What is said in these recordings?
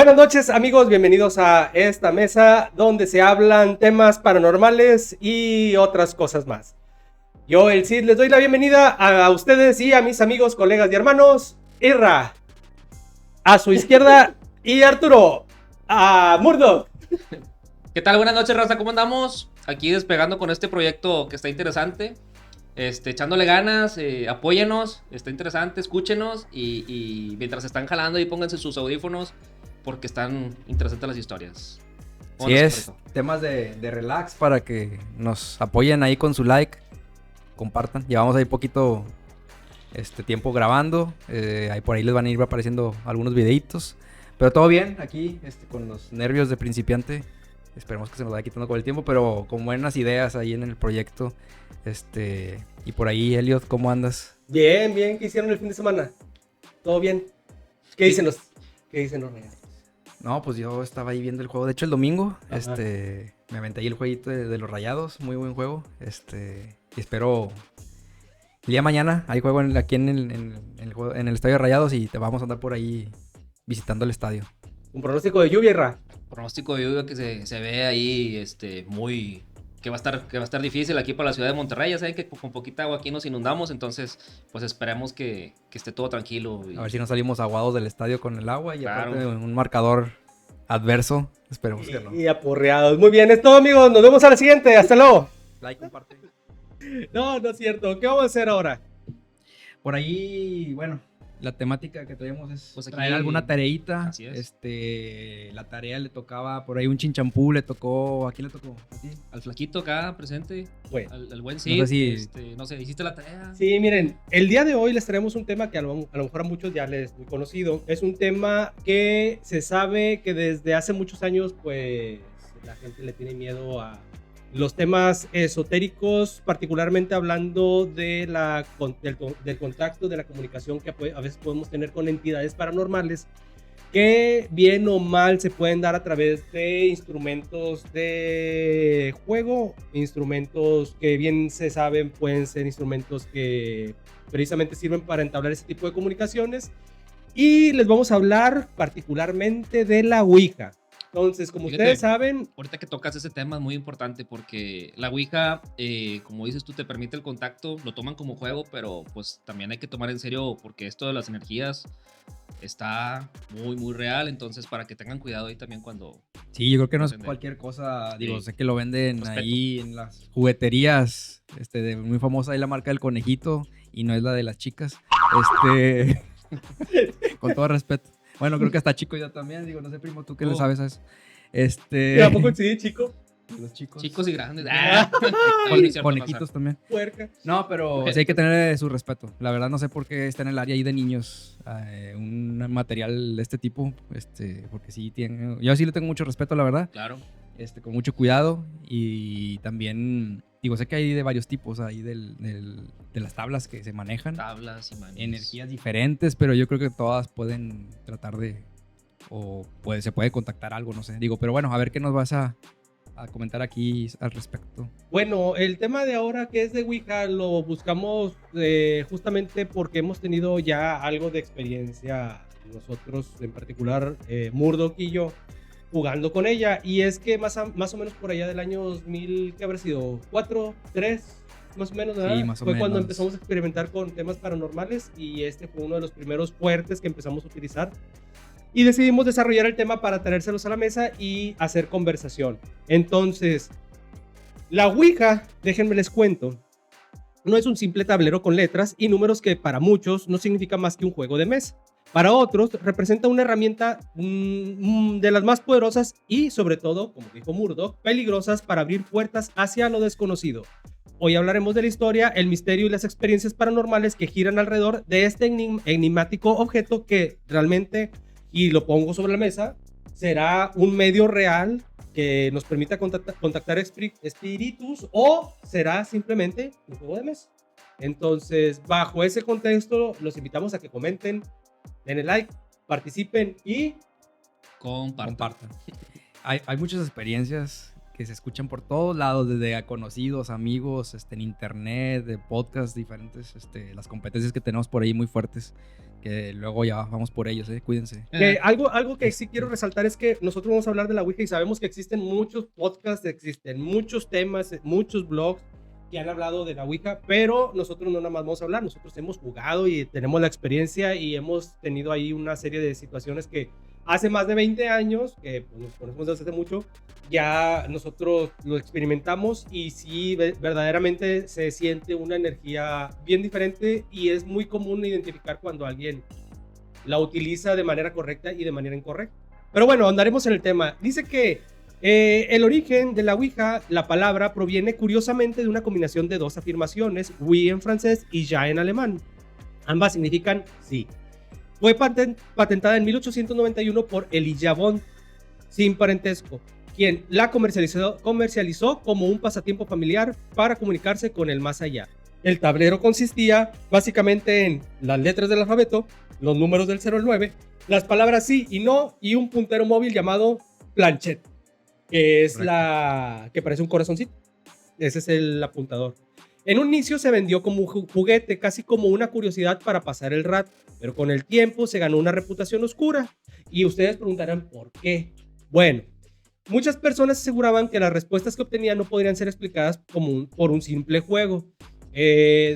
Buenas noches, amigos, bienvenidos a esta mesa donde se hablan temas paranormales y otras cosas más. Yo, el Cid, les doy la bienvenida a ustedes y a mis amigos, colegas y hermanos. Irra, a su izquierda, y Arturo, a Murdoch. ¿Qué tal? Buenas noches, raza, ¿cómo andamos? Aquí despegando con este proyecto que está interesante. Echándole ganas, apóyenos, está interesante, escúchenos y mientras están jalando ahí pónganse sus audífonos porque están interesantes las historias. Sí, es temas de relax para que nos apoyen ahí con su like, compartan. Llevamos ahí poquito tiempo grabando, ahí por ahí les van a ir apareciendo algunos videitos, pero todo bien aquí con los nervios de principiante. Esperemos que se nos vaya quitando con el tiempo, pero con buenas ideas ahí en el proyecto. Y por ahí, Elliot, ¿cómo andas? Bien, bien, ¿qué hicieron el fin de semana? ¿Todo bien? ¿Qué dicen los regalos? No, pues yo estaba ahí viendo el juego. De hecho, el domingo, Ajá. me aventé ahí el jueguito de los Rayados. Muy buen juego. Y espero el día de mañana. Hay juego aquí en el Estadio de Rayados y te vamos a andar por ahí visitando el estadio. Un pronóstico de lluvia, Irra. Pronóstico de lluvia que se ve ahí muy... Que va a estar difícil aquí para la ciudad de Monterrey. Ya saben que con poquita agua aquí nos inundamos, entonces pues esperemos que esté todo tranquilo. A ver si no salimos aguados del estadio con el agua y Claro. aparte un marcador adverso. Esperemos que no. Y aporreados. Muy bien, es todo, amigos. Nos vemos a la siguiente. Hasta luego. Like, comparte. No es cierto. ¿Qué vamos a hacer ahora? Por ahí, bueno, la temática que traemos es Pues aquí, traer alguna tareita. así es. La tarea le tocaba por ahí un chinchampú, le tocó. ¿A quién le tocó? ¿A ti? Al flaquito acá presente, Bueno. al buen Cid. No sé si- No sé, ¿hiciste la tarea? Sí, miren, el día de hoy les traemos un tema que a lo mejor a muchos ya les es muy conocido. Es un tema que se sabe que desde hace muchos años, pues, la gente le tiene miedo a los temas esotéricos, particularmente hablando de del contacto, de la comunicación que a veces podemos tener con entidades paranormales, que bien o mal se pueden dar a través de instrumentos de juego, instrumentos que bien se saben pueden ser instrumentos que precisamente sirven para entablar ese tipo de comunicaciones. Y les vamos a hablar particularmente de la Ouija. Entonces, como Fíjate, ustedes saben, ahorita que tocas ese tema es muy importante porque la Ouija, como dices tú, te permite el contacto, lo toman como juego, pero pues también hay que tomar en serio porque esto de las energías está muy, muy real, entonces para que tengan cuidado ahí también cuando... Sí, yo creo que no es Entender. cualquier cosa. Digo, Sí. sé que lo venden Respeto. ahí en las jugueterías. Muy famosa ahí la marca del conejito y no es la de las chicas. Con todo respeto. Bueno, creo que hasta chico ya también. Digo, no sé, primo, ¿tú qué le sabes a eso? ¿a poco coincidí, chico? Los chicos. Chicos y grandes. Conejitos también. Puerca. No, pero sí hay que tener su respeto. La verdad no sé por qué está en el área ahí de niños un material de este tipo, porque sí tiene, yo sí le tengo mucho respeto, la verdad, Claro. con mucho cuidado y también, digo, sé que hay de varios tipos ahí de las tablas que se manejan, Tablas y manis. energías diferentes, pero yo creo que todas pueden tratar se puede contactar algo, no sé, digo, pero bueno, a ver qué nos vas a comentar aquí al respecto. Bueno, el tema de ahora que es de Ouija lo buscamos justamente porque hemos tenido ya algo de experiencia nosotros, en particular Murdoch y yo, jugando con ella. Y es que más o menos por allá del año 2000, ¿qué habrá sido? ¿4? ¿3? Más o menos, ¿verdad? Sí, más o Fue cuando menos. empezamos a experimentar con temas paranormales y este fue uno de los primeros fuertes que empezamos a utilizar. Y decidimos desarrollar el tema para traérselos a la mesa y hacer conversación. Entonces, la Ouija, déjenme les cuento, no es un simple tablero con letras y números que para muchos no significa más que un juego de mesa. Para otros representa una herramienta de las más poderosas y sobre todo, como dijo Murdoch, peligrosas para abrir puertas hacia lo desconocido. Hoy hablaremos de la historia, el misterio y las experiencias paranormales que giran alrededor de este enigmático objeto que realmente, y lo pongo sobre la mesa, será un medio real que nos permita contactar espíritus o será simplemente un juego de mesa. Entonces, bajo ese contexto, los invitamos a que comenten, denle like, participen y Compartan. Hay muchas experiencias que se escuchan por todos lados, desde a conocidos, amigos, en internet, de podcasts diferentes, las competencias que tenemos por ahí muy fuertes, que luego ya vamos por ellos, cuídense. Algo que sí quiero resaltar es que nosotros vamos a hablar de la Ouija y sabemos que existen muchos podcasts, existen muchos temas, muchos blogs que han hablado de la Ouija, pero nosotros no nada más vamos a hablar, nosotros hemos jugado y tenemos la experiencia y hemos tenido ahí una serie de situaciones que hace más de 20 años, que pues, nos conocemos desde hace mucho, ya nosotros lo experimentamos y sí, verdaderamente se siente una energía bien diferente y es muy común identificar cuando alguien la utiliza de manera correcta y de manera incorrecta. Pero bueno, andaremos en el tema. Dice que el origen de la Ouija, la palabra, proviene curiosamente de una combinación de dos afirmaciones, oui en francés y ja en alemán. Ambas significan sí. Fue patentada en 1891 por Elijah Bond, sin parentesco, quien la comercializó como un pasatiempo familiar para comunicarse con el más allá. El tablero consistía básicamente en las letras del alfabeto, los números del 0 al 9, las palabras sí y no y un puntero móvil llamado planchette, que es que parece un corazoncito. Ese es el apuntador. En un inicio se vendió como un juguete, casi como una curiosidad para pasar el rato, pero con el tiempo se ganó una reputación oscura. Y ustedes preguntarán, ¿por qué? Bueno, muchas personas aseguraban que las respuestas que obtenían no podrían ser explicadas por un simple juego.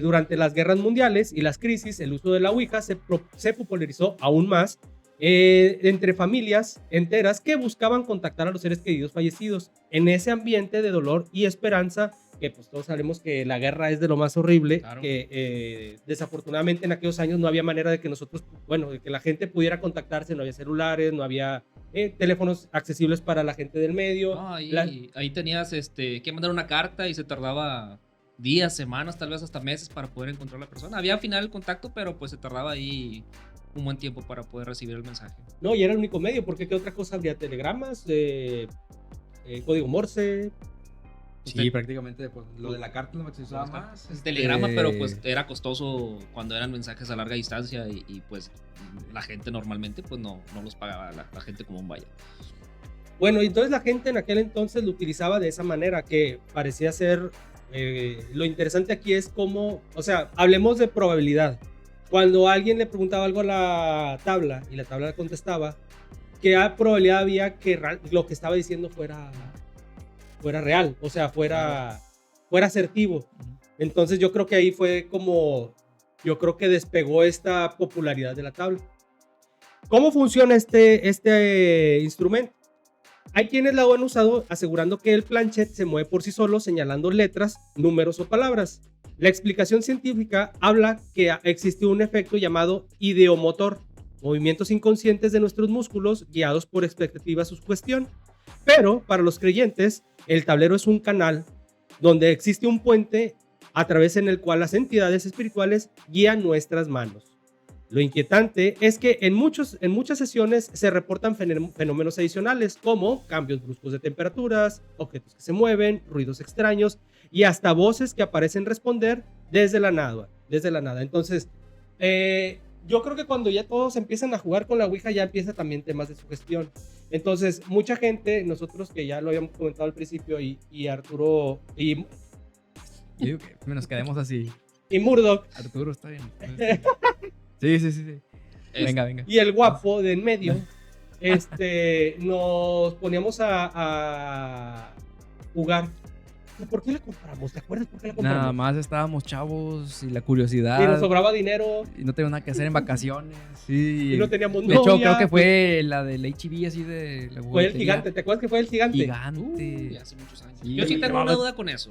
Durante las guerras mundiales y las crisis, el uso de la Ouija se popularizó aún más entre familias enteras que buscaban contactar a los seres queridos fallecidos. En ese ambiente de dolor y esperanza, que pues todos sabemos que la guerra es de lo más horrible, claro, que desafortunadamente en aquellos años no había manera de que nosotros, bueno, de que la gente pudiera contactarse, no había celulares, no había teléfonos accesibles para la gente del medio. No, ahí tenías que mandar una carta y se tardaba días, semanas, tal vez hasta meses para poder encontrar a la persona. Había al final el contacto, pero pues se tardaba ahí un buen tiempo para poder recibir el mensaje. No, y era el único medio, porque ¿qué otra cosa habría? Telegramas, código Morse. Sí, prácticamente pues, lo de la carta no se usaba más. Telegrama, pero pues era costoso cuando eran mensajes a larga distancia y pues la gente normalmente pues no los pagaba la gente como un vaya. Bueno, y entonces la gente en aquel entonces lo utilizaba de esa manera, que parecía ser... lo interesante aquí es cómo, o sea, hablemos de probabilidad. Cuando alguien le preguntaba algo a la tabla y la tabla contestaba, ¿qué probabilidad había que lo que estaba diciendo fuera real? O sea, fuera asertivo. Entonces yo creo que ahí fue como, yo creo que despegó esta popularidad de la tabla. ¿Cómo funciona este instrumento? Hay quienes lo han usado asegurando que el planchette se mueve por sí solo señalando letras, números o palabras. La explicación científica habla que existe un efecto llamado ideomotor, movimientos inconscientes de nuestros músculos guiados por expectativa sugestión. Pero para los creyentes, el tablero es un canal donde existe un puente a través en el cual las entidades espirituales guían nuestras manos. Lo inquietante es que en muchas sesiones se reportan fenómenos adicionales como cambios bruscos de temperaturas, objetos que se mueven, ruidos extraños y hasta voces que aparecen responder desde la nada. Entonces, yo creo que cuando ya todos empiezan a jugar con la Ouija ya empieza también temas de sugestión. Entonces, mucha gente, nosotros que ya lo habíamos comentado al principio y Arturo y... Yo digo que nos quedemos así. Y Murdoch. Arturo está bien. Sí. Venga. Y el guapo de en medio, nos poníamos a jugar. ¿Por qué la compramos? ¿Te acuerdas por qué la compramos? Nada más estábamos chavos y la curiosidad. Y nos sobraba dinero. Y no teníamos nada que hacer en vacaciones. Sí. Y no teníamos novia. De hecho, creo que fue la del HB así de... La fue el gigante. ¿Te acuerdas que fue el gigante? Gigante. Hace muchos años. Yo sí tengo una duda con eso.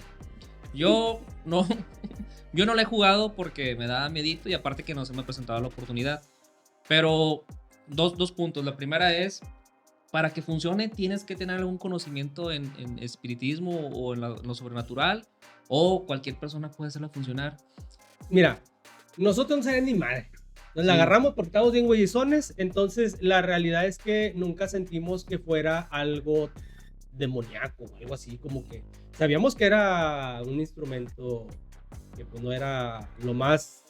Yo no la he jugado porque me da miedito y aparte que no se me ha presentado la oportunidad. Pero dos puntos. La primera es, para que funcione tienes que tener algún conocimiento en espiritismo o en lo sobrenatural, o cualquier persona puede hacerla funcionar. Mira, nosotros no sabemos ni madre. Nos la agarramos porque estamos bien güeyezones. Entonces la realidad es que nunca sentimos que fuera algo demoníaco o algo así, como que sabíamos que era un instrumento que pues no era lo más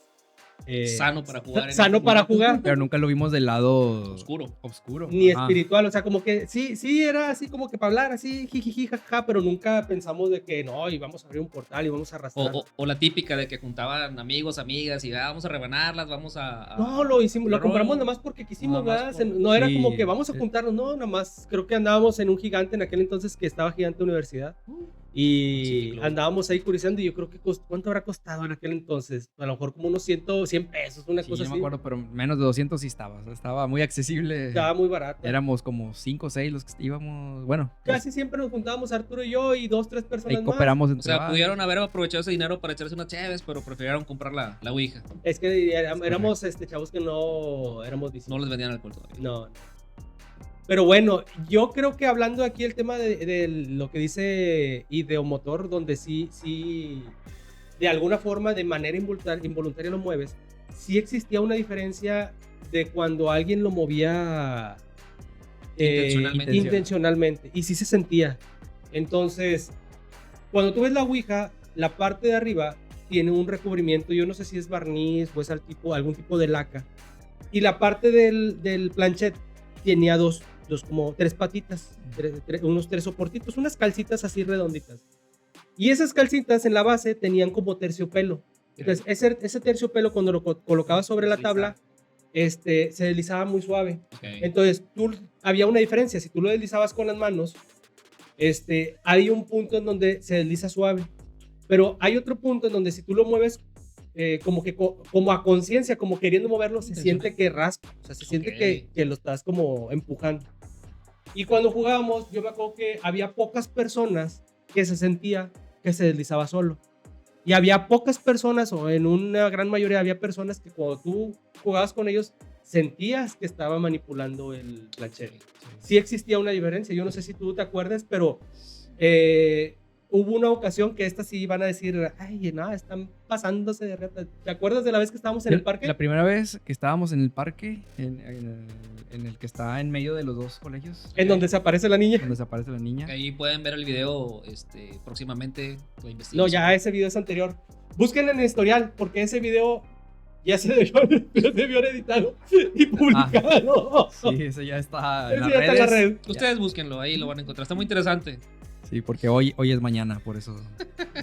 Sano para jugar. Sano para jugar. Pero nunca lo vimos del lado Oscuro. Ni espiritual, o sea, como que sí era así como que para hablar así, jijiji, jaja, pero nunca pensamos de que no, y vamos a abrir un portal y vamos a arrastrar. O la típica de que juntaban amigos, amigas y vamos a rebanarlas, vamos a... No, lo hicimos, lo compramos nada más porque quisimos, Nada más ¿verdad? No era Sí. como que vamos a juntarnos, no, nada más creo que andábamos en un gigante en aquel entonces que estaba Gigante Universidad. Y Sí, claro. andábamos ahí curioseando y yo creo que ¿cuánto habrá costado en aquel entonces? A lo mejor como unos 100 pesos, una Sí, cosa no así. me acuerdo, pero menos de 200 sí estaba. O sea, estaba muy accesible. Estaba muy barato. Éramos como 5 o 6 los que íbamos. Bueno, Casi siempre nos juntábamos Arturo y yo y 2, 3 ahí personas más. cooperamos O entre sea, varios. pudieron haber aprovechado ese dinero para echarse unas cheves, pero prefirieron comprar la Ouija. Es que éramos chavos que no éramos No visibles. les vendían alcohol todavía. No. Pero bueno, yo creo que hablando aquí el tema de lo que dice Ideomotor, donde sí, de alguna forma, de manera involuntaria lo mueves, sí existía una diferencia de cuando alguien lo movía intencionalmente. Y sí se sentía. Entonces, cuando tú ves la Ouija, la parte de arriba tiene un recubrimiento, yo no sé si es barniz o es algún tipo de laca. Y la parte del planchet tenía como 3 patitas, unos 3 soportitos, unas calcitas así redonditas. Y esas calcitas en la base tenían como terciopelo. Entonces, ese terciopelo cuando lo colocabas sobre la tabla, se deslizaba muy suave. Okay. Entonces, había una diferencia. Si tú lo deslizabas con las manos, hay un punto en donde se desliza suave. Pero hay otro punto en donde si tú lo mueves como a conciencia, como queriendo moverlo, se siente que raspa. O sea, se siente que lo estás como empujando. Y cuando jugábamos, yo me acuerdo que había pocas personas que se sentía que se deslizaba solo. Y había pocas personas, o en una gran mayoría había personas que cuando tú jugabas con ellos, sentías que estaba manipulando el planchet. Sí existía una diferencia. Yo no sé si tú te acuerdas, pero hubo una ocasión que estas sí iban a decir, ay, nada, están pasándose de reta. ¿Te acuerdas de la vez que estábamos en el parque? La primera vez que estábamos en el parque, en el que está en medio de los dos colegios. En donde se aparece la niña. Donde desaparece la niña. Ahí pueden ver el video próximamente. La investigación. No, ya ese video es anterior. Busquen en el historial, porque ese video ya se debió haber editado y publicado. Sí, ese ya está Ese ya está en la red. Ustedes búsquenlo, ahí lo van a encontrar. Está muy interesante. Sí, porque hoy es mañana, por eso.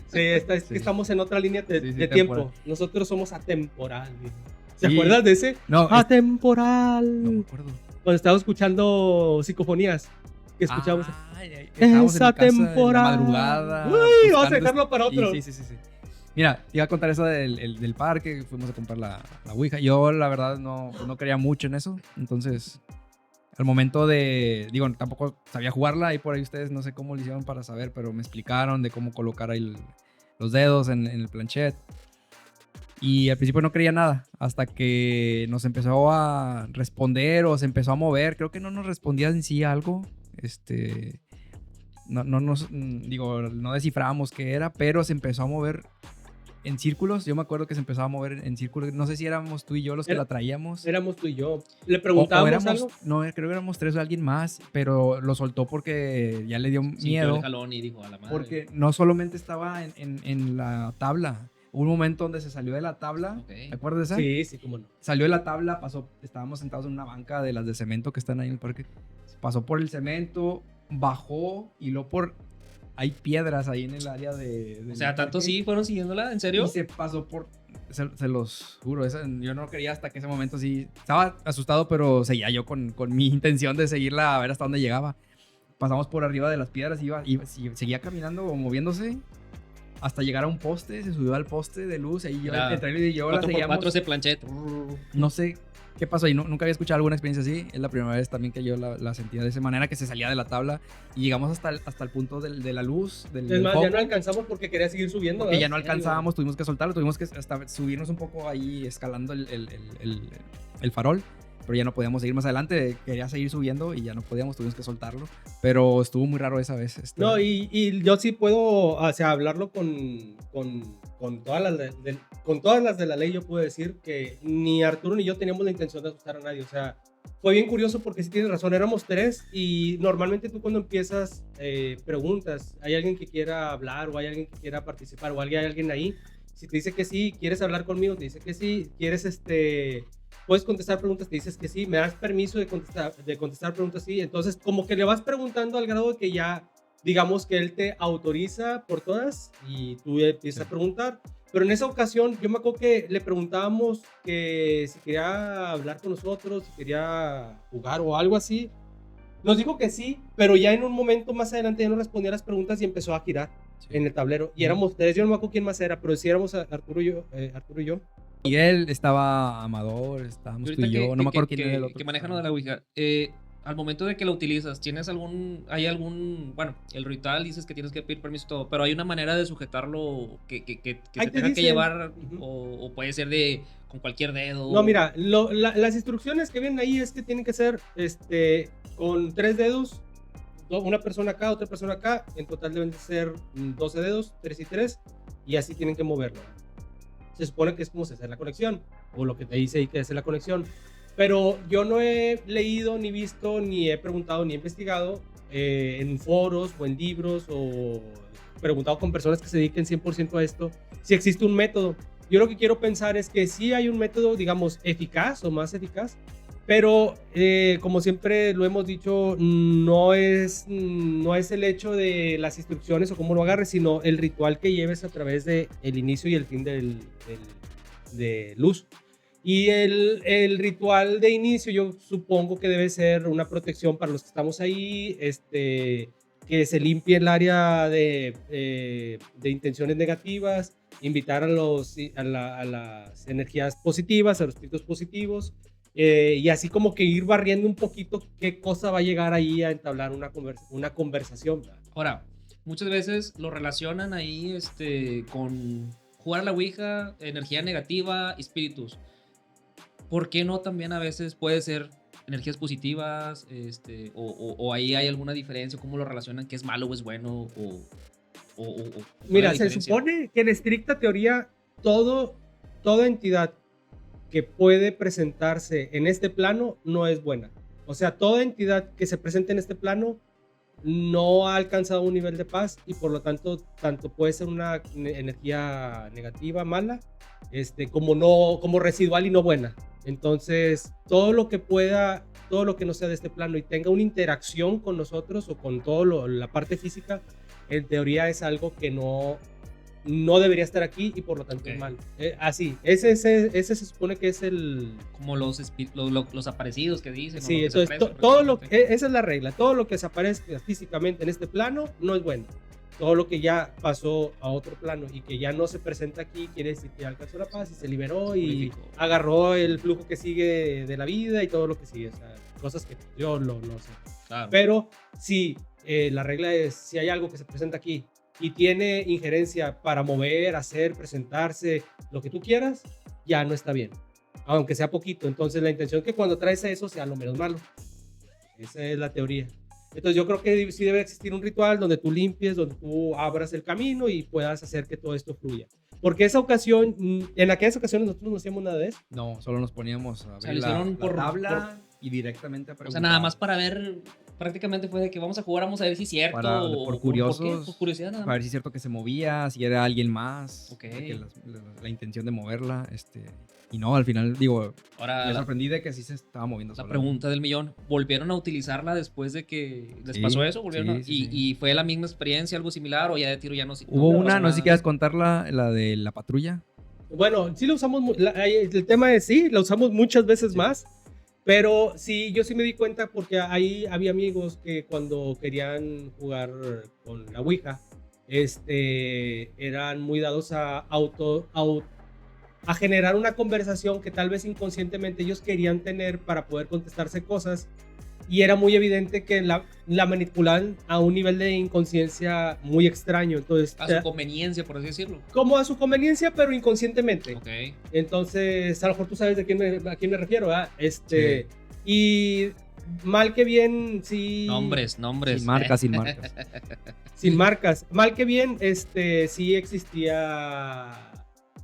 Sí, es que estamos en otra línea de tiempo. temporal. Nosotros somos atemporal. ¿Se Sí. acuerdan de ese? No, Atemporal. no me acuerdo. Cuando estábamos escuchando psicofonías. Que escuchamos. Estábamos Esa en mi casa en la temporada. madrugada. Uy, vamos a buscando dejarlo para otro. Sí. Mira, te iba a contar eso del parque, fuimos a comprar la Ouija. Yo, la verdad, no creía mucho en eso. Entonces, al momento digo, tampoco sabía jugarla. Y por ahí ustedes no sé cómo lo hicieron para saber, pero me explicaron de cómo colocar ahí los dedos en el planchet. Y al principio no creía nada, hasta que nos empezó a responder o se empezó a mover. Creo que no nos respondía en sí algo. No descifrábamos qué era, pero se empezó a mover en círculos. Yo me acuerdo que se empezaba a mover en círculos. No sé si éramos tú y yo los que la traíamos. Éramos tú y yo. ¿Le preguntábamos algo? No, creo que éramos 3 o alguien más, pero lo soltó porque ya le dio miedo. El jalón y dijo, a la madre. Porque no solamente estaba en la tabla. Hubo un momento donde se salió de la tabla. Okay. ¿Te acuerdas de esa? Sí, cómo no. Salió de la tabla, estábamos sentados en una banca de las de cemento que están ahí en el parque. Pasó por el cemento, bajó y luego hay piedras ahí en el área de O sea, ¿tanto sí fueron siguiéndola? ¿En serio? Y se pasó se los juro, yo no quería hasta que ese momento sí. Estaba asustado, pero seguía yo con mi intención de seguirla a ver hasta dónde llegaba. Pasamos por arriba de las piedras y seguía caminando o moviéndose hasta llegar a un poste. Se subió al poste de luz. Ahí yo entre él y yo la seguíamos. 4x4 ese planchet. No sé qué pasó ahí. Nunca había escuchado alguna experiencia así. Es la primera vez también que yo la sentía de esa manera, que se salía de la tabla y llegamos hasta el punto de la luz. Es más, ya no alcanzamos porque quería seguir subiendo. Porque ya no alcanzábamos, tuvimos que soltarlo, tuvimos que hasta subirnos un poco ahí escalando el farol. Pero ya no podíamos seguir más adelante, quería seguir subiendo y ya no podíamos, tuvimos que soltarlo. Pero estuvo muy raro esa vez. No, y yo sí puedo, o sea, hablarlo con todas las de la ley. Yo puedo decir que ni Arturo ni yo teníamos la intención de asustar a nadie. O sea, fue bien curioso porque sí tienes razón, éramos 3 y normalmente tú cuando empiezas preguntas, ¿hay alguien que quiera hablar o hay alguien que quiera participar o hay alguien ahí? Si te dice que sí, quieres hablar conmigo, te dice que sí, quieres puedes contestar preguntas, te dices que sí, me das permiso de contestar preguntas, sí. Entonces, como que le vas preguntando al grado de que ya, digamos que él te autoriza por todas y tú empiezas a preguntar. Pero en esa ocasión, yo me acuerdo que le preguntábamos que si quería hablar con nosotros, si quería jugar o algo así. Nos dijo que sí, pero ya en un momento más adelante ya no respondía a las preguntas y empezó a girar en el tablero. Y éramos tres, yo no me acuerdo quién más era, pero sí éramos Arturo y yo. Miguel, estaba Amador, estábamos tú y yo, no me acuerdo quién era el otro. Que manejan lo de la Ouija. Al momento de que la utilizas, hay algún, bueno, el ritual dices que tienes que pedir permiso y todo, pero hay una manera de sujetarlo que se tenga que llevar, o puede ser con cualquier dedo. No, mira, las instrucciones que vienen ahí es que tienen que ser con 3 dedos, una persona acá, otra persona acá, en total deben de ser 12 dedos, 3 y 3, y así tienen que moverlo. Se supone que es como se hace la conexión, o lo que te dice ahí que hace la conexión. Pero yo no he leído, ni visto, ni he preguntado, ni he investigado en foros o en libros o preguntado con personas que se dediquen 100% a esto, si existe un método. Yo lo que quiero pensar es que sí hay un método, digamos, eficaz o más eficaz, pero como siempre lo hemos dicho, no es el hecho de las instrucciones o cómo lo agarres, sino el ritual que lleves a través del inicio y el fin de luz. Y el ritual de inicio yo supongo que debe ser una protección para los que estamos ahí, que se limpie el área de intenciones negativas, invitar a las energías positivas, a los espíritus positivos, y así como que ir barriendo un poquito qué cosa va a llegar ahí a entablar una conversación. Ahora, muchas veces lo relacionan ahí con jugar a la Ouija, energía negativa, espíritus. ¿Por qué no también a veces puede ser energías positivas? O ahí hay alguna diferencia, ¿cómo lo relacionan? ¿Qué es malo o es bueno? Mira, se supone que en estricta teoría toda entidad que puede presentarse en este plano no es buena. O sea, toda entidad que se presente en este plano no ha alcanzado un nivel de paz y por lo tanto puede ser una energía negativa, mala, como residual y no buena. Entonces, todo lo que no sea de este plano y tenga una interacción con nosotros o con la parte física, en teoría es algo que no debería estar aquí y por lo tanto es malo. Así, ese se supone que es el... Como los aparecidos que dicen. Sí, entonces esa es la regla. Todo lo que se aparezca físicamente en este plano no es bueno. Todo lo que ya pasó a otro plano y que ya no se presenta aquí quiere decir que ya alcanzó la paz y se liberó y agarró el flujo que sigue de la vida y todo lo que sigue. O sea, cosas que yo no sé. Claro. Pero sí, la regla es, si hay algo que se presenta aquí y tiene injerencia para mover, hacer, presentarse, lo que tú quieras, ya no está bien. Aunque sea poquito. Entonces la intención es que cuando traes eso sea lo menos malo. Esa es la teoría. Entonces yo creo que sí debe existir un ritual donde tú limpies, donde tú abras el camino y puedas hacer que todo esto fluya. Porque en aquellas ocasiones nosotros no hacíamos nada de eso. No, solo nos poníamos a ver la tabla y directamente a preguntar. O sea, nada más para ver, prácticamente fue de que vamos a jugar, vamos a ver si es cierto. Por curiosos, por curiosidad nada más. Para ver si es cierto que se movía, si era alguien más. Okay. La intención de moverla, y no, al final, digo, ahora me sorprendí de que sí se estaba moviendo. La pregunta del millón, ¿volvieron a utilizarla después de que les pasó eso? ¿Y fue la misma experiencia, algo similar, o ya de tiro ya no? Hubo una, no sé si quieres contarla, la de la patrulla. Bueno, sí la usamos, el tema es sí, la usamos muchas veces más, pero sí, yo sí me di cuenta porque ahí había amigos que cuando querían jugar con la Ouija, eran muy dados a generar una conversación que tal vez inconscientemente ellos querían tener para poder contestarse cosas y era muy evidente que la manipulaban a un nivel de inconsciencia muy extraño. Entonces, a su conveniencia, por así decirlo. Como a su conveniencia, pero inconscientemente. Okay. Entonces, a lo mejor tú sabes a quién me refiero, ¿verdad? Sí. Y mal que bien, sí... Nombres. Sin marcas. Sin marcas. Mal que bien, sí existía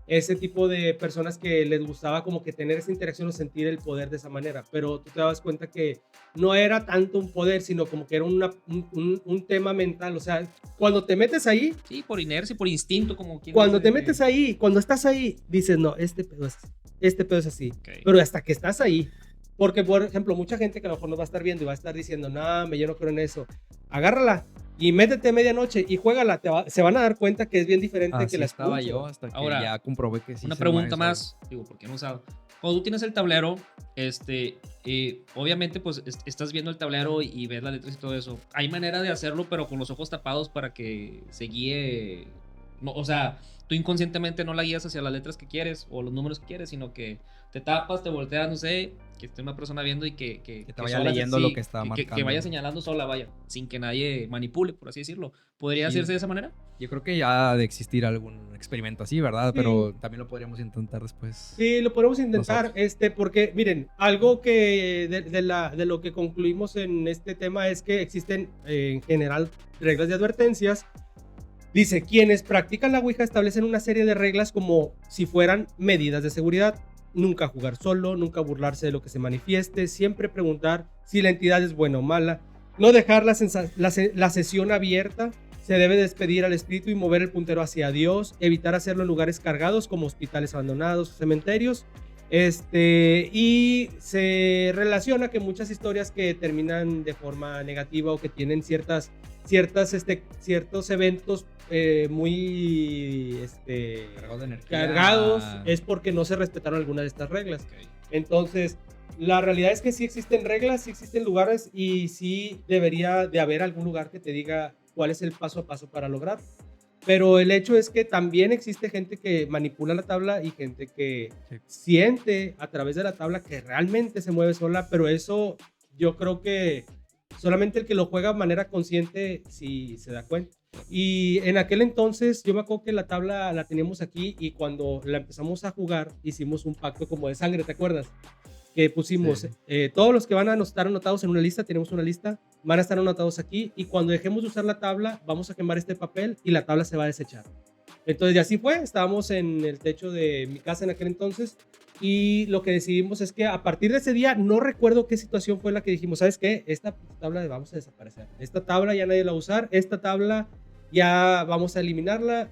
ese tipo de personas que les gustaba como que tener esa interacción o sentir el poder de esa manera, pero tú te das cuenta que no era tanto un poder, sino como que era un tema mental, o sea, cuando te metes ahí, Sí, por inercia, por instinto, como quien cuando dice te que- metes ahí, cuando estás ahí, dices, no, este pedo es así, Ok. pero hasta que estás ahí, porque por ejemplo, mucha gente que a lo mejor nos va a estar viendo y va a estar diciendo, no, yo no creo en eso, agárrala y métete a medianoche y juégala, se van a dar cuenta que es bien diferente que Así la estaba escucho. yo hasta que Ahora, ya comprobé que sí. Una se mueve pregunta solo. más, digo, porque no he usado. Cuando tú tienes el tablero, obviamente, pues estás viendo el tablero y ves las letras y todo eso. Hay manera de hacerlo, pero con los ojos tapados para que se guíe. No, o sea, tú inconscientemente no la guías hacia las letras que quieres o los números que quieres, sino que te tapas, te volteas, no sé, que esté una persona viendo y que te vaya sola, leyendo lo que está que marcando. vaya señalando sola, vaya, sin que nadie manipule, por así decirlo. ¿Podría Sí. hacerse de esa manera? Yo creo que ya ha de existir algún experimento así, ¿verdad? Sí. Pero también lo podríamos intentar después. Sí, lo podemos intentar, Nosotros. porque miren, algo que de lo que concluimos en este tema es que existen en general reglas de advertencias. Dice, quienes practican la Ouija establecen una serie de reglas como si fueran medidas de seguridad. Nunca jugar solo, nunca burlarse de lo que se manifieste, siempre preguntar si la entidad es buena o mala, no dejar la sesión abierta, se debe despedir al espíritu y mover el puntero hacia Dios, evitar hacerlo en lugares cargados como hospitales abandonados o cementerios. Y se relaciona que muchas historias que terminan de forma negativa o que tienen ciertos eventos muy Cargados de energía. cargados es porque no se respetaron alguna de estas reglas. Entonces, la realidad es que sí existen reglas, sí existen lugares y sí debería de haber algún lugar que te diga cuál es el paso a paso para lograr. Pero el hecho es que también existe gente que manipula la tabla y gente que Sí. siente a través de la tabla que realmente se mueve sola, pero eso yo creo que solamente el que lo juega de manera consciente sí se da cuenta. Y en aquel entonces yo me acuerdo que la tabla la teníamos aquí y cuando la empezamos a jugar hicimos un pacto como de sangre, ¿te acuerdas? Que pusimos, Sí. todos los que van a estar anotados en una lista, tenemos una lista, van a estar anotados aquí y cuando dejemos de usar la tabla vamos a quemar este papel y la tabla se va a desechar. Entonces y así fue, estábamos en el techo de mi casa en aquel entonces y lo que decidimos es que a partir de ese día no recuerdo qué situación fue la que dijimos, ¿sabes qué? Esta tabla vamos a desaparecer, esta tabla ya nadie la va a usar, esta tabla ya vamos a eliminarla,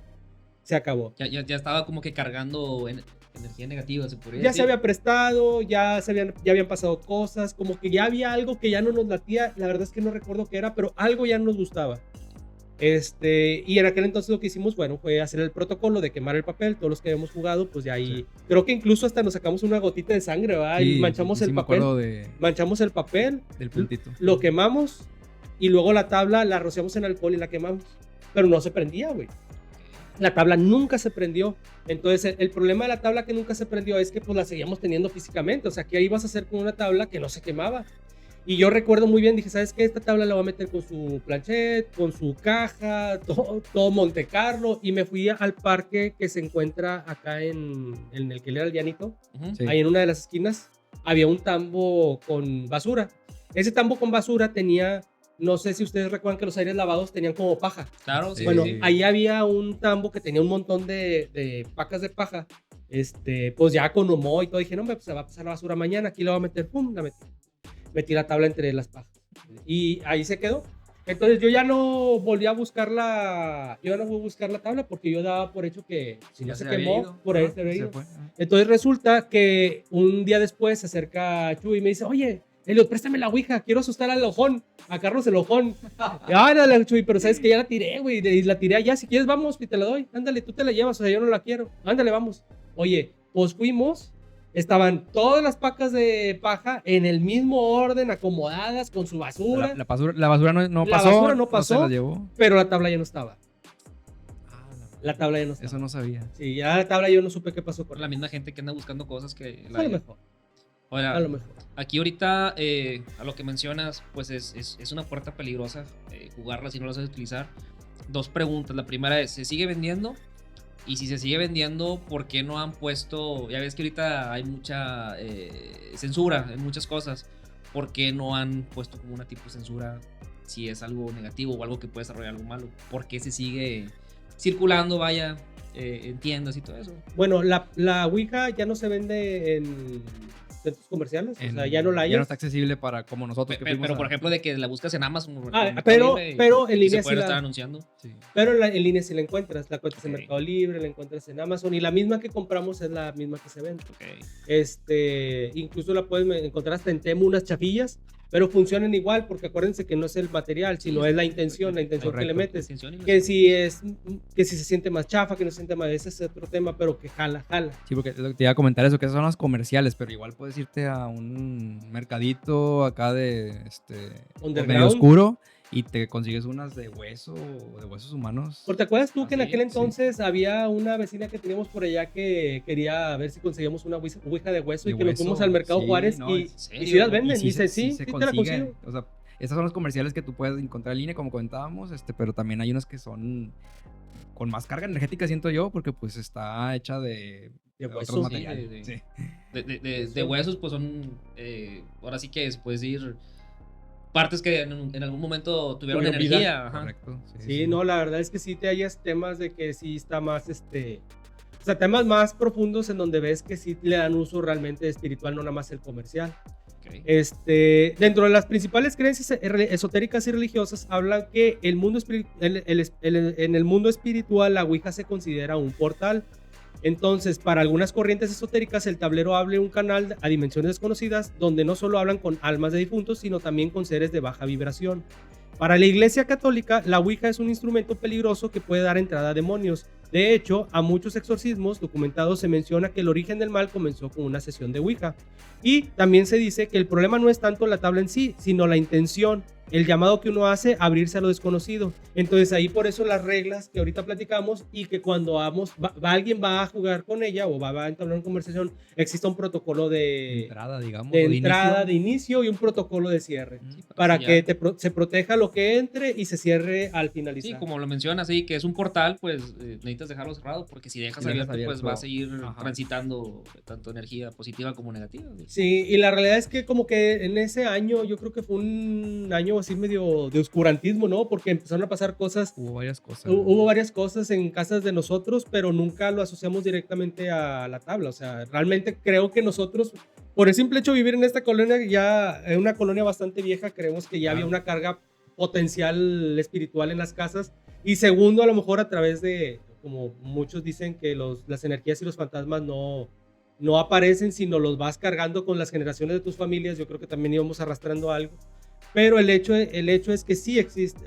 se acabó. Ya estaba como que cargando energía negativa, se podría Ya decir. se había prestado, ya habían pasado cosas, como que ya había algo que ya no nos latía, la verdad es que no recuerdo qué era, pero algo ya no nos gustaba. Y en aquel entonces lo que hicimos, bueno, fue hacer el protocolo de quemar el papel, todos los que habíamos jugado, pues ya ahí, creo que incluso hasta nos sacamos una gotita de sangre, ¿verdad? Y Sí, manchamos sí, el me papel, acuerdo manchamos el papel, del puntito. lo quemamos y luego la tabla la rociamos en alcohol y la quemamos, pero no se prendía, güey. La tabla nunca se prendió. Entonces, el problema de la tabla que nunca se prendió es que pues la seguíamos teniendo físicamente. O sea, ¿qué ibas a hacer con una tabla que no se quemaba? Y yo recuerdo muy bien, dije, ¿sabes qué? Esta tabla la voy a meter con su planchet, con su caja, todo Monte Carlo. Y me fui al parque que se encuentra acá en el que era el Llanito. Ujú. Sí. Ahí en una de las esquinas había un tambo con basura. Ese tambo con basura tenía, no sé si ustedes recuerdan que los aires lavados tenían como paja. Claro, sí. Bueno, sí. ahí había un tambo que tenía un montón de pacas de paja. Pues ya con humo y todo. Dije, no, pues se va a pasar la basura mañana. Aquí la voy a meter. Pum, la metí. Metí la tabla entre las pajas. Y ahí se quedó. Entonces yo ya no volví a buscar la tabla porque yo daba por hecho que si no Ya se había quemó, ido. por ahí Ajá, se había se ido. fue. Entonces resulta que un día después se acerca Chuy y me dice, oye, Elliot, préstame la ouija, quiero asustar al ojón, a Carlos el ojón. Ándale, Chuy, pero sabes que ya la tiré, güey, y la tiré allá, si quieres vamos y te la doy, ándale, tú te la llevas, o sea, yo no la quiero, ándale, vamos. Oye, pues fuimos, estaban todas las pacas de paja en el mismo orden, acomodadas, con su basura, La basura no La pasó. basura no pasó. se la llevó. pero la tabla ya no estaba. La tabla ya no estaba. Eso no sabía. Sí, ya la tabla yo no supe qué pasó Por con la misma gente que anda buscando cosas que... A lo mejor, Ahora, a lo mejor. aquí ahorita, a lo que mencionas, pues es una puerta peligrosa jugarla si no la sabes utilizar. Dos preguntas. La primera es, ¿se sigue vendiendo? Y si se sigue vendiendo, ¿por qué no han puesto? Ya ves que ahorita hay mucha censura en muchas cosas. ¿Por qué no han puesto como una tipo de censura si es algo negativo o algo que puede desarrollar algo malo? ¿Por qué se sigue circulando, vaya, en tiendas y todo eso. Bueno, la Ouija ya no se vende en centros comerciales, o sea, ya no la hay. Ya no está accesible para como nosotros. Pero por ejemplo, de que la buscas en Amazon. Pero en línea se sí puede estar anunciando. Sí. Pero en línea sí la encuentras, la encuentras en Ok. Mercado Libre, la encuentras en Amazon, y la misma que compramos es la misma que se vende. Ok. Incluso la puedes encontrar hasta en Temu, unas chafillas, pero funcionan igual, porque acuérdense que no es el material, sino es la intención que le Correcto. metes. Intención y Que si se siente más chafa, que no se siente más, ese es otro tema, pero que jala. Sí, porque te iba a comentar eso, que esas son las comerciales, pero igual puedes irte a un mercadito acá de Underground. medio oscuro y te consigues unas de hueso o de huesos humanos. ¿Te acuerdas tú que en Sí, aquel entonces había una vecina que teníamos por allá que quería ver si conseguíamos una ouija de hueso, y que nos fuimos al Mercado Juárez no, y ¿en serio? sí las venden? Y Dice, sí sí, se te la consigue. consigo. O sea, esas son las comerciales que tú puedes encontrar en línea, como comentábamos, pero también hay unas que son con más carga energética, siento yo, porque pues está hecha de otros hueso. materiales. Sí, Sí. de huesos, pues son. Ahora sí que es, puedes decir. Partes que en algún momento tuvieron Tuvieron vida. energía. Ajá. Correcto. Sí, no, la verdad es que sí te hallas temas de que sí está más, o sea, temas más profundos en donde ves que sí le dan uso realmente espiritual, no nada más el comercial. Ok. Dentro de las principales creencias esotéricas y religiosas hablan que el mundo en el mundo espiritual la Ouija se considera un portal. Entonces, para algunas corrientes esotéricas, el tablero abre un canal a dimensiones desconocidas donde no solo hablan con almas de difuntos, sino también con seres de baja vibración. Para la Iglesia Católica, la Ouija es un instrumento peligroso que puede dar entrada a demonios. De hecho, a muchos exorcismos documentados se menciona que el origen del mal comenzó con una sesión de Ouija. Y también se dice que el problema no es tanto la tabla en sí, sino la intención, el llamado que uno hace a abrirse a lo desconocido. Entonces ahí por eso las reglas que ahorita platicamos, y que cuando alguien va a jugar con ella o va a entablar una conversación, existe un protocolo de entrada, digamos. de o entrada, de inicio, y un protocolo de cierre. Sí, Para sellar. que se proteja lo que entre y se cierre al Sí, finalizar. como lo mencionas, sí, que es un portal, pues necesitas dejarlo cerrado, porque si dejas Si dejas abierto, pues abierto, va a seguir ajá. transitando tanto energía positiva como negativa. Sí, y la realidad es que como que en ese año yo creo que fue un año así medio de oscurantismo, ¿no? Porque empezaron a pasar cosas, Hubo varias cosas. hubo varias cosas en casas de nosotros, pero nunca lo asociamos directamente a la tabla. O sea, realmente creo que nosotros, por el simple hecho de vivir en esta colonia, ya en una colonia bastante vieja, creemos que ya había una carga potencial espiritual en las casas. Y segundo, a lo mejor a través de, como muchos dicen, que las energías y los fantasmas no aparecen, sino los vas cargando con las generaciones de tus familias. Yo creo que también íbamos arrastrando algo. Pero el hecho es que sí existe.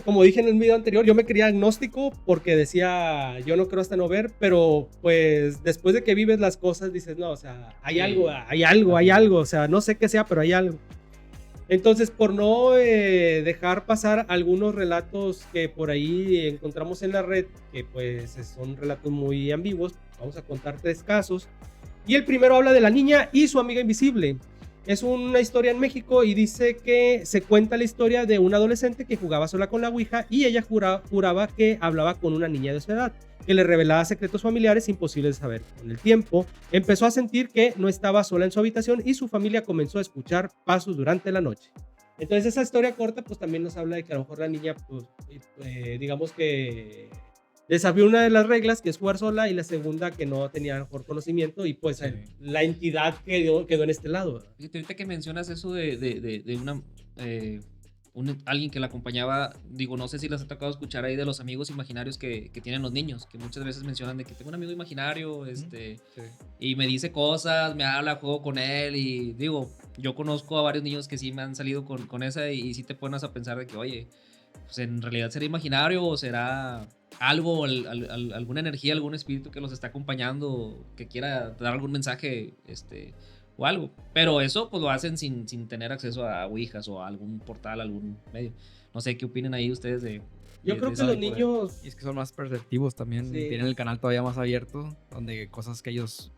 Como dije en el video anterior, yo me creía agnóstico porque decía, yo no creo hasta no ver, pero pues después de que vives las cosas dices, no, o sea, hay algo, o sea, no sé qué sea, pero hay algo. Entonces, por no dejar pasar algunos relatos que por ahí encontramos en la red, que pues son relatos muy ambiguos, vamos a contar 3 casos. Y el primero habla de la niña y su amiga invisible. Es una historia en México y dice que se cuenta la historia de una adolescente que jugaba sola con la Ouija, y ella juraba que hablaba con una niña de su edad, que le revelaba secretos familiares imposibles de saber. Con el tiempo, empezó a sentir que no estaba sola en su habitación y su familia comenzó a escuchar pasos durante la noche. Entonces esa historia corta pues también nos habla de que a lo mejor la niña pues, digamos que desafió una de las reglas, que es jugar sola, y la segunda que no tenía mejor conocimiento, y pues la entidad quedó en este lado. Fíjate, ahorita que mencionas eso de alguien que la acompañaba, digo, no sé si les ha tocado escuchar ahí de los amigos imaginarios que tienen los niños, que muchas veces mencionan de que tengo un amigo imaginario, y me dice cosas, me habla, juego con él, y digo, yo conozco a varios niños que sí me han salido con esa, y sí te pones a pensar de que, oye, pues en realidad será imaginario o será algo, alguna energía, algún espíritu que los está acompañando, que quiera dar algún mensaje, o algo. Pero eso pues lo hacen sin tener acceso a ouijas o a algún portal, algún medio. No sé qué opinen ahí ustedes de... Yo creo que los niños... Y es que son más perceptivos también. Sí. Tienen el canal todavía más abierto, donde cosas que ellos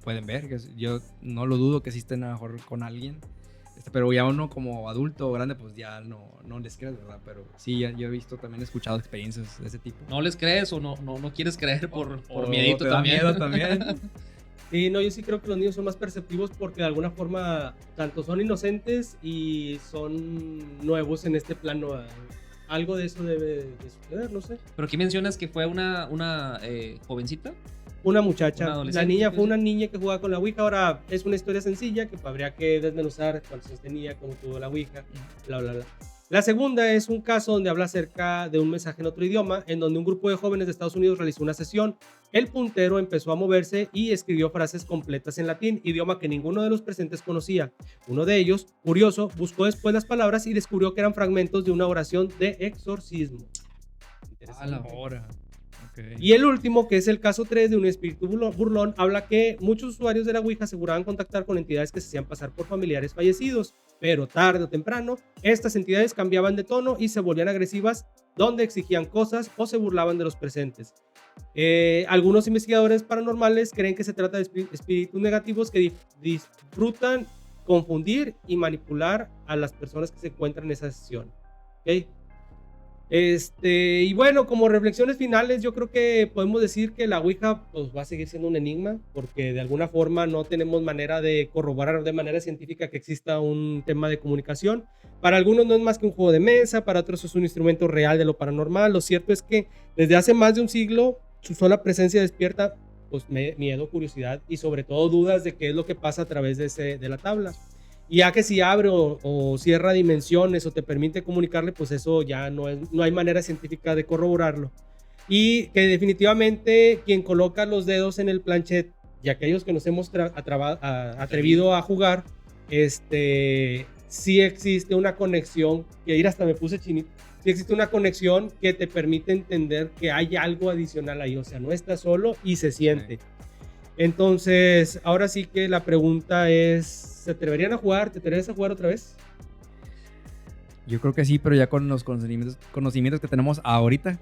pueden ver. Yo no lo dudo que existen a lo mejor con alguien. Pero ya uno como adulto o grande, pues ya no les crees, ¿verdad? Pero sí, yo he visto, también he escuchado experiencias de ese tipo. ¿No les crees o no quieres creer por miedito te da también? miedo también. Sí, no, yo sí creo que los niños son más perceptivos porque de alguna forma tanto son inocentes y son nuevos en este plano. algo de eso debe de suceder, no sé. Pero aquí mencionas que fue una jovencita. Una Una muchacha, la adolescente, niña fue pues. una niña que jugaba con la Ouija. Ahora es una historia sencilla que habría que desmenuzar cuántos años tenía, cómo tuvo la Ouija, bla, bla, bla. La segunda es un caso donde habla acerca de un mensaje en otro idioma, en donde un grupo de jóvenes de Estados Unidos realizó una sesión. El puntero empezó a moverse y escribió frases completas en latín, idioma que ninguno de los presentes conocía. Uno de ellos, curioso, buscó después las palabras y descubrió que eran fragmentos de una oración de exorcismo. A la Interesante. Ahora. Okay. Y el último, que es el caso 3 de un espíritu burlón, habla que muchos usuarios de la Ouija aseguraban contactar con entidades que se hacían pasar por familiares fallecidos, pero tarde o temprano, estas entidades cambiaban de tono y se volvían agresivas, donde exigían cosas o se burlaban de los presentes. Algunos investigadores paranormales creen que se trata de espíritus negativos que disfrutan confundir y manipular a las personas que se encuentran en esa sesión. ¿Ok? Y bueno, como reflexiones finales, yo creo que podemos decir que la Ouija pues, va a seguir siendo un enigma, porque de alguna forma no tenemos manera de corroborar de manera científica que exista un tema de comunicación. Para algunos no es más que un juego de mesa, para otros es un instrumento real de lo paranormal. Lo cierto es que desde hace más de un siglo su sola presencia despierta pues, miedo, curiosidad y sobre todo dudas de qué es lo que pasa a través de la tabla. Y ya que si abre o cierra dimensiones o te permite comunicarle, pues eso ya no hay manera científica de corroborarlo. Y que definitivamente quien coloca los dedos en el planchet y aquellos que nos hemos atrevido a jugar, sí existe una conexión, que ir hasta me puse chinito, sí existe una conexión que te permite entender que hay algo adicional ahí, o sea, no estás solo y se siente. Entonces, ahora sí que la pregunta es, ¿se atreverían a jugar? ¿Te atreverías a jugar otra vez? Yo creo que sí, pero ya con los conocimientos que tenemos ahorita,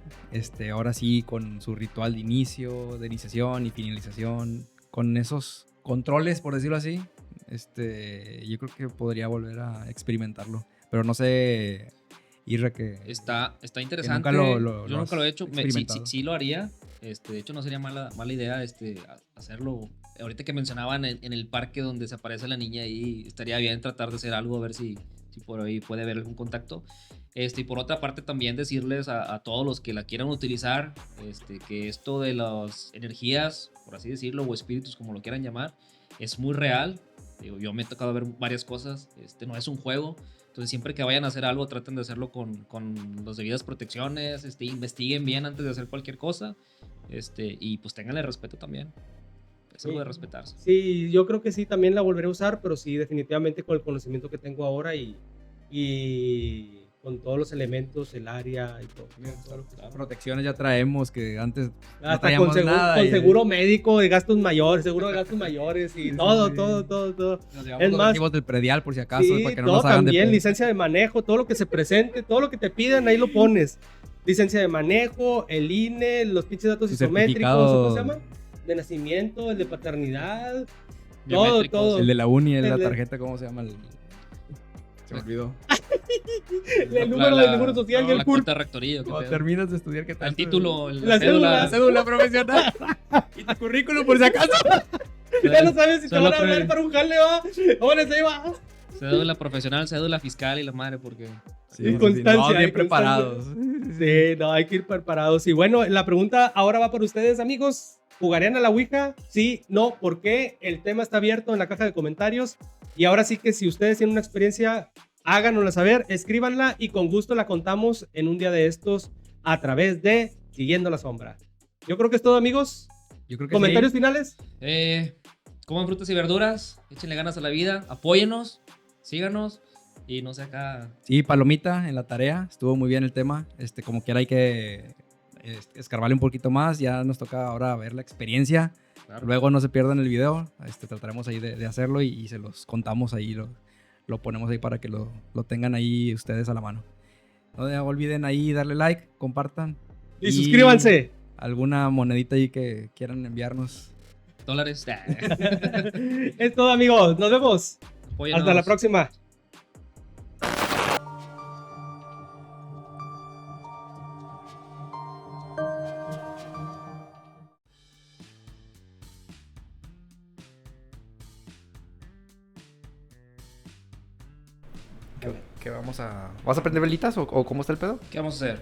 ahora sí, con su ritual de inicio, de iniciación y finalización, con esos controles, por decirlo así, yo creo que podría volver a experimentarlo. Pero no sé, Irra, que... Está interesante. Yo Yo nunca lo he hecho. Sí lo haría. De hecho, no sería mala idea hacerlo. Ahorita que mencionaban en el parque donde se aparece la niña ahí, estaría bien tratar de hacer algo, a ver si por ahí puede haber algún contacto. Y por otra parte también decirles a todos los que la quieran utilizar, que esto de las energías, por así decirlo, o espíritus, como lo quieran llamar, es muy real. Digo, yo me he tocado ver varias cosas. No es un juego. Entonces, siempre que vayan a hacer algo, traten de hacerlo con las debidas protecciones, investiguen bien antes de hacer cualquier cosa, y pues tenganle respeto también. Es algo de respetarse. Sí, yo creo que sí, también la volveré a usar, pero sí, definitivamente con el conocimiento que tengo ahora y con todos los elementos, el área y todo. Claro. Protecciones ya traemos, que antes no Hasta traíamos con nada. Con seguro médico de gastos mayores, seguro de gastos mayores y Sí, todo, sí. todo. Nos llevamos Es los más, archivos del predial por si acaso, sí, para que no todo nos hagan de también, pedo. licencia de manejo, todo lo que se presente, todo lo que te pidan, ahí lo pones. Licencia de manejo, el INE, los pinches datos Tu psicométricos, certificado ¿cómo se llama? De nacimiento, el de paternidad, Biométricos. todo. El de la uni, El la de- tarjeta, ¿cómo se llama? Se me olvidó. El número del seguro social y el la CURP. cuenta de rectoría. ¿qué Cuando pedo? terminas de estudiar, ¿qué tal? El título, La La cédula profesional. Y tu currículum, por si acaso. Ya no sabes si te Solo van a hablar pre- para un jale, va. Ahora se va. Cédula profesional, cédula fiscal y la madre, porque... Y constancia, No, hay bien preparados. Sí, no, hay que ir preparados. Y bueno, la pregunta ahora va por ustedes, amigos. ¿Jugarían a la Ouija? Sí, no, ¿por qué? El tema está abierto en la caja de comentarios. Y ahora sí que si ustedes tienen una experiencia, háganosla saber, escríbanla y con gusto la contamos en un día de estos a través de Siguiendo la Sombra. Yo creo que es todo, amigos. Yo creo que ¿Comentarios sí. finales? Coman frutas y verduras, échenle ganas a la vida, apóyennos, síganos y no sé acá... Sí, palomita en la tarea. Estuvo muy bien el tema. Como quiera hay que escarbarle un poquito más. Ya nos toca ahora ver la experiencia. Claro. Luego no se pierdan el video. Trataremos ahí de hacerlo y se los contamos ahí. Lo ponemos ahí para que lo tengan ahí ustedes a la mano. No olviden ahí darle like, compartan. Y suscríbanse. Alguna monedita ahí que quieran enviarnos. $. Es todo, amigos. Nos vemos. Apóyennos. Hasta la próxima. ¿Qué vamos a... ¿Vas a prender velitas o cómo está el pedo? ¿Qué vamos a hacer?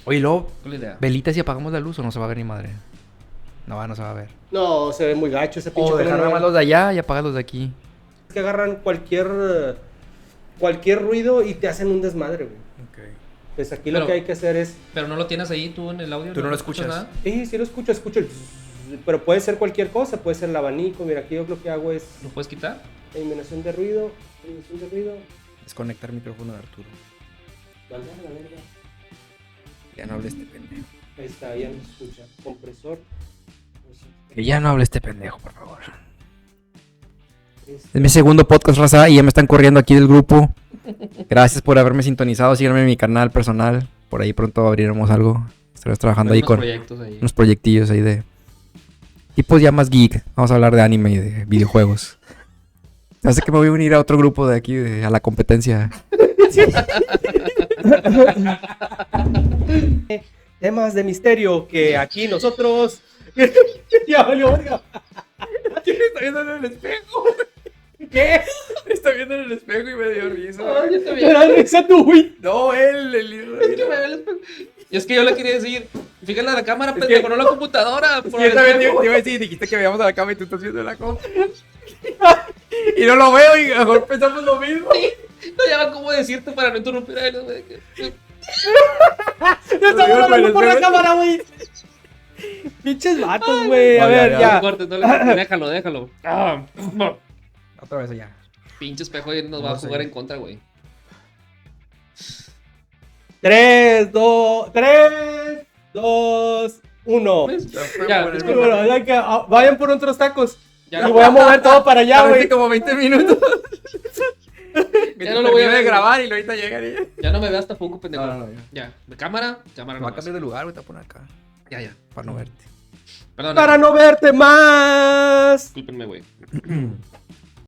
Oye, luego, ¿Cuál es la idea? velitas y apagamos la luz o no se va a ver ni madre. No se va a ver. No, se ve muy gacho ese pinche O dejar color. nada más los de allá y apagar los de aquí. Que agarran cualquier ruido y te hacen un desmadre, güey. Ok. Pues aquí Pero- lo que hay que hacer es... Pero no lo tienes ahí tú en el audio. Tú no lo escuchas. nada. Sí lo escucho el... Pero puede ser cualquier cosa, puede ser el abanico. Mira, aquí yo lo que hago es ¿Lo puedes quitar? eliminación de ruido. Desconectar el micrófono de Arturo. Mandar a la verga. Ya no hable este pendejo. Ahí está, ya no se escucha. Compresor. Que ya no hable este pendejo, por favor. Este, Es mi segundo podcast, raza, y ya me están corriendo aquí del grupo. Gracias por haberme sintonizado. Síganme en mi canal personal. Por ahí pronto abriremos algo. Estaremos trabajando ahí Unos con proyectos ahí. unos proyectillos ahí de tipos ya más geek. Vamos a hablar de anime y de videojuegos. Hace que me voy a unir a otro grupo de aquí, a la competencia. Temas de misterio que aquí nosotros... Ya valió verga. Está viendo en el espejo. ¿Qué? Está viendo en el espejo y me dio risa. Ay, yo también. Era risa tú, güey. No, él. Es que me ve el espejo. Y es que yo le quería decir, fíjate a la cámara, Es pendejo, que- no la computadora. Sí, por el yo también te espejo. iba a decir, dijiste que veíamos a la cama y tú estás viendo la cama. Y no lo veo y mejor pensamos lo mismo. No lleva cómo decirte para no interrumpir a él. güey. No estamos digo con hablando el por la espejo. cámara, güey. Pinches vatos, güey. A No, ver, ya. ya. No cortes, no le déjalo. Ah, Otra vez allá. pinche espejo y nos va a No sé. jugar en contra, güey. 3, 2, 1. ¿Ves? Ya, Ya, Sí, bueno, ya que, vayan por otros tacos. Ya Y voy a mover todo para allá, Tardaste güey. como 20 minutos. Ya no lo voy a de ver. grabar y ahorita llegan y... Ya no me veas tampoco, pendejo. No, ya. Ya, de cámara Me va a nomás. cambiar de lugar, güey, te voy a poner acá. Ya. Para no verte. Perdón, Para no verte más. discúlpenme, güey.